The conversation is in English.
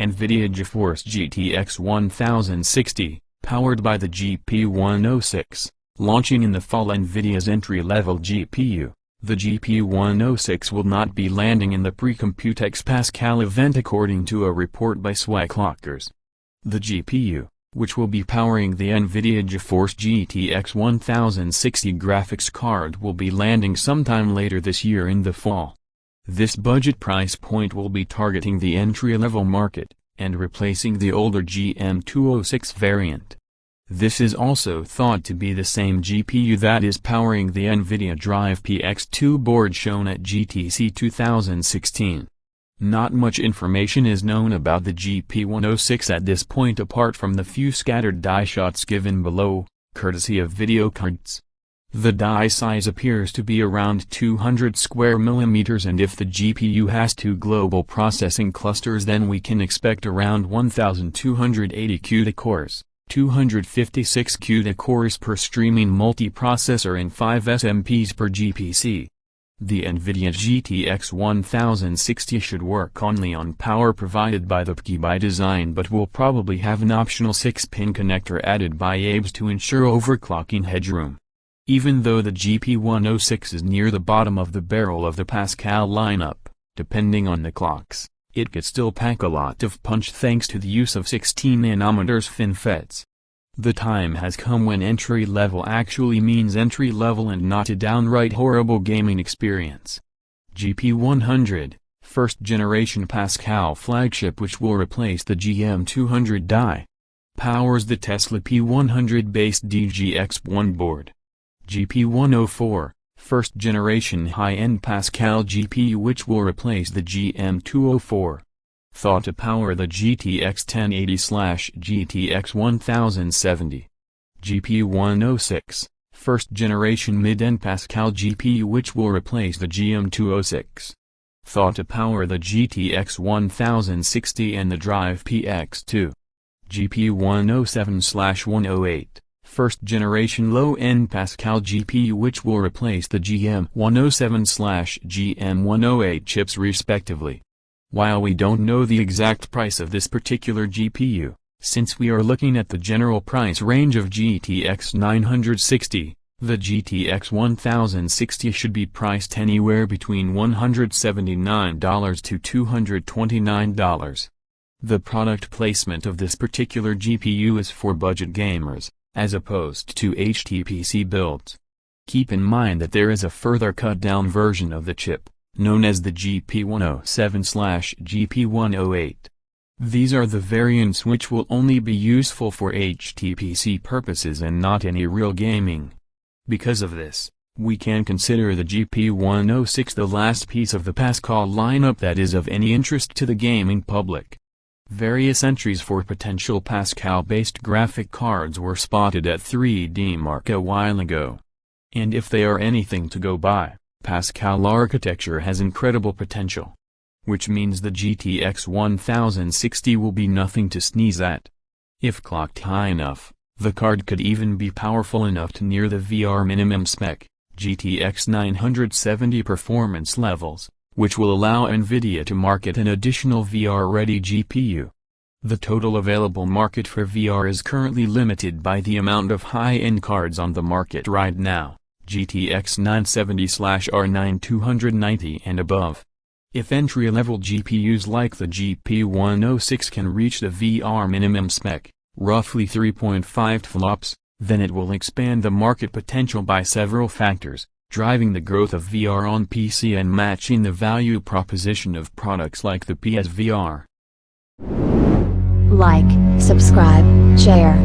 Nvidia Geforce GTX 1060, powered by the GP106, launching in the fall. Nvidia's entry-level GPU, the GP106 will not be landing in the pre-Computex Pascal event according to a report by Swagclockers. The GPU, which will be powering the Nvidia Geforce GTX 1060 graphics card, will be landing sometime later this year in the fall. This budget price point will be targeting the entry-level market, and replacing the older GM206 variant. This is also thought to be the same GPU that is powering the Nvidia Drive PX2 board shown at GTC 2016. Not much information is known about the GP106 at this point apart from the few scattered die shots given below, courtesy of video cards. The die size appears to be around 200 square millimeters, and if the GPU has 2 global processing clusters, then we can expect around 1280 CUDA cores, 256 CUDA cores per streaming multiprocessor and 5 SMPs per GPC. The Nvidia GTX 1060 should work only on power provided by the PCI by design, but will probably have an optional 6-pin connector added by ABS to ensure overclocking headroom. Even though the GP106 is near the bottom of the barrel of the Pascal lineup, depending on the clocks, it could still pack a lot of punch thanks to the use of 16nm FinFETs. The time has come when entry-level actually means entry-level and not a downright horrible gaming experience. GP100, first-generation Pascal flagship which will replace the GM200 die, powers the Tesla P100-based DGX1 board. GP104, first-generation high-end Pascal GPU which will replace the GM204. Thought to power the GTX 1080/GTX 1070. GP106, first-generation mid-end Pascal GPU which will replace the GM206. Thought to power the GTX 1060 and the Drive PX2. GP107/108. First-generation low-end Pascal GPU which will replace the GM107/GM108 chips respectively. While we don't know the exact price of this particular GPU, since we are looking at the general price range of GTX 960, the GTX 1060 should be priced anywhere between $179 to $229. The product placement of this particular GPU is for budget gamers, as opposed to HTPC builds. Keep in mind that there is a further cut-down version of the chip, known as the GP107/GP108. These are the variants which will only be useful for HTPC purposes and not any real gaming. Because of this, we can consider the GP106 the last piece of the Pascal lineup that is of any interest to the gaming public. Various entries for potential Pascal-based graphic cards were spotted at 3D Mark a while ago. And if they are anything to go by, Pascal architecture has incredible potential. Which means the GTX 1060 will be nothing to sneeze at. If clocked high enough, the card could even be powerful enough to near the VR minimum spec, GTX 970 performance levels, which will allow Nvidia to market an additional VR-ready GPU. The total available market for VR is currently limited by the amount of high-end cards on the market right now, GTX 970/R9 290 and above. If entry-level GPUs like the GP106 can reach the VR minimum spec, roughly 3.5 flops, then it will expand the market potential by several factors, driving the growth of VR on PC and matching the value proposition of products like the PSVR. Like, subscribe, share.